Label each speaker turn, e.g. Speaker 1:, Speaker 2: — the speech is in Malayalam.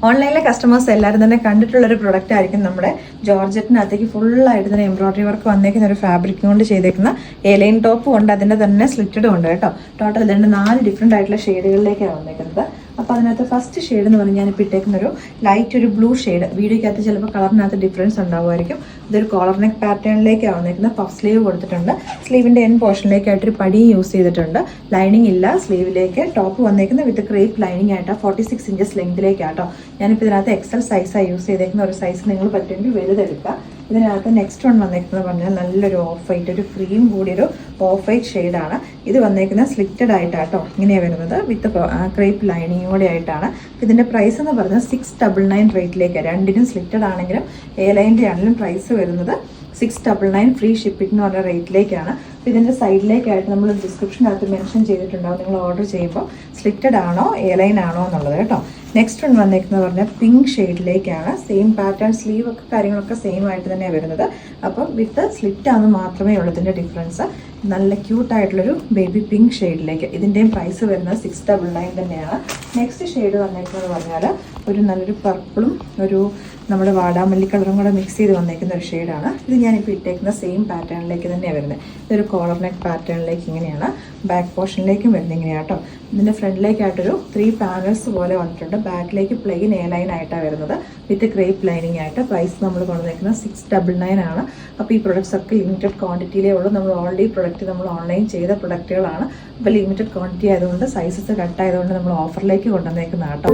Speaker 1: ഓൺലൈനിലെ കസ്റ്റമേഴ്സ് എല്ലാവരും തന്നെ കണ്ടിട്ടുള്ള ഒരു പ്രൊഡക്റ്റ് ആയിരിക്കും നമ്മുടെ ജോർജറ്റിനകത്തേക്ക് ഫുള്ളായിട്ട് തന്നെ എംബ്രോയിഡറി വർക്ക് വന്നേക്കുന്ന ഒരു ഫാബ്രിക് കൊണ്ട് ചെയ്തേക്കുന്ന എലൈൻ ടോപ്പും ഉണ്ട്, അതിൻ്റെ തന്നെ സ്ലിറ്റഡും ഉണ്ട് കേട്ടോ. ടോട്ടൽ ഇതിൻ്റെ 4 ഡിഫറെൻ്റ് ആയിട്ടുള്ള ഷെയ്ഡുകളിലേക്കാണ് വന്നേക്കുന്നത്. അപ്പോൾ അതിനകത്ത് ഫസ്റ്റ് ഷെയ്ഡ് എന്ന് പറഞ്ഞാൽ ഞാനിപ്പോൾ ഇട്ടേക്കുന്ന ഒരു ലൈറ്റ് ഒരു ബ്ലൂ ഷെയ്ഡ്. വീഡിയോയ്ക്കകത്ത് ചിലപ്പോൾ കളറിനകത്ത് ഡിഫറൻസ് ഉണ്ടാവുമായിരിക്കും. ഇതൊരു കോളർ നെക്ക് പാറ്റേണിലേക്കാണ് വന്നേക്കുന്നത്. പഫ് സ്ലീവ് കൊടുത്തിട്ടുണ്ട്. സ്ലീവിൻ്റെ എൻ പോർഷനിലേക്കായിട്ടൊരു പടിയും യൂസ് ചെയ്തിട്ടുണ്ട്. ലൈനിങ് ഇല്ല സ്ലീവിലേക്ക്. ടോപ്പ് വന്നേക്കുന്നത് വിത്ത് ക്രേപ്പ് ലൈനിങ് ആയിട്ടാണ്. 46 ഇഞ്ചസ് ലെങ്തിലേക്കാട്ടോ. ഞാനിപ്പോൾ ഇതിനകത്ത് എക്സൽ സൈസാണ് യൂസ് ചെയ്തേക്കുന്ന. ഒരു സൈസ് നിങ്ങൾ പറ്റുമെങ്കിൽ വലുതെടുക്കുക. ഇതിനകത്ത് നെക്സ്റ്റ് വൺ വന്നേക്കുന്നത് പറഞ്ഞാൽ നല്ലൊരു ഓഫ് വൈറ്റ്, ഒരു ക്രീം കൂടിയൊരു ഓഫ് വൈറ്റ് ഷെയ്ഡാണ്. ഇത് വന്നേക്കുന്നത് സ്ലിറ്റഡ് ആയിട്ടാട്ടോ. ഇങ്ങനെയാണ് വരുന്നത് വിത്ത് ക്രേപ്പ് ലൈനിങ്ങോടെ ആയിട്ടാണ്. ഇതിൻ്റെ പ്രൈസ് എന്ന് പറഞ്ഞാൽ 699 റേറ്റിലേക്കാണ്. രണ്ടിനും സ്ലിറ്റഡ് ആണെങ്കിലും എ ലൈൻ്റെ ആണെങ്കിലും പ്രൈസ് വരുന്നത് 699 ഫ്രീ ഷിപ്പിംഗ് എന്ന് പറഞ്ഞ റേറ്റിലേക്കാണ്. അപ്പോൾ ഇതിൻ്റെ സൈഡിലേക്കായിട്ട് നമ്മൾ ഡിസ്ക്രിപ്ഷനകത്ത് മെൻഷൻ ചെയ്തിട്ടുണ്ടാവും നിങ്ങൾ ഓർഡർ ചെയ്യുമ്പോൾ സ്ലിറ്റഡ് ആണോ എ ലൈൻ ആണോ എന്നുള്ളത് കേട്ടോ. നെക്സ്റ്റ് വൺ വന്നേക്കുന്നത് പറഞ്ഞാൽ പിങ്ക് ഷെയ്ഡിലേക്കാണ്. സെയിം പാറ്റേൺ, സ്ലീവ് ഒക്കെ കാര്യങ്ങളൊക്കെ സെയിം ആയിട്ട് തന്നെയാണ് വരുന്നത്. അപ്പം വിത്ത് സ്ലിറ്റ് ആണെന്ന് മാത്രമേ ഉള്ളൂ ഇതിൻ്റെ ഡിഫറൻസ്. നല്ല ക്യൂട്ടായിട്ടുള്ളൊരു ബേബി പിങ്ക് ഷെയ്ഡിലേക്ക്. ഇതിൻ്റെയും പ്രൈസ് വരുന്നത് 699 തന്നെയാണ്. നെക്സ്റ്റ് ഷെയ്ഡ് വന്നേക്കുന്നത് പറഞ്ഞാൽ ഒരു നല്ലൊരു പർപ്പിളും ഒരു നമ്മുടെ വാടാമല്ലി കളറും കൂടെ മിക്സ് ചെയ്ത് വന്നേക്കുന്ന ഒരു ഷെയ്ഡാണ്. ഇത് ഞാനിപ്പോൾ ഇട്ടേക്കുന്ന സെയിം പാറ്റേണിലേക്ക് തന്നെയാണ് വരുന്നത്. ഇതൊരു കോളർ നെക്ക് പാറ്റേണിലേക്ക് ഇങ്ങനെയാണ്. ബാക്ക് പോർഷനിലേക്കും വരുന്നത് ഇങ്ങനെയാണ് കേട്ടോ. ഇതിൻ്റെ ഫ്രണ്ടിലേക്കായിട്ടൊരു 3 പാനൽസ് പോലെ വന്നിട്ടുണ്ട്. ബാക്കിലേക്ക് പ്ലെയിൻ എ ലൈൻ ആയിട്ടാണ് വരുന്നത് വിത്ത് ക്രേപ്പ് ലൈനിങ് ആയിട്ട്. പ്രൈസ് നമ്മൾ കൊണ്ടുവന്നേക്കുന്നത് 699 ആണ്. അപ്പോൾ ഈ പ്രൊഡക്ട്സ് ഒക്കെ ലിമിറ്റഡ് ക്വാണ്ടിറ്റിയിലേ ഉള്ളൂ. നമ്മൾ ഓൾറെഡി പ്രൊഡക്റ്റ് നമ്മൾ ഓൺലൈൻ ചെയ്ത പ്രൊഡക്റ്റുകളാണ്. അപ്പോൾ ലിമിറ്റഡ് ക്വാണ്ടിറ്റി ആയതുകൊണ്ട് സൈസസ് കട്ട് ആയതുകൊണ്ട് നമ്മൾ ഓഫറിലേക്ക് കൊണ്ടുവന്നേക്കുന്ന കേട്ടോ.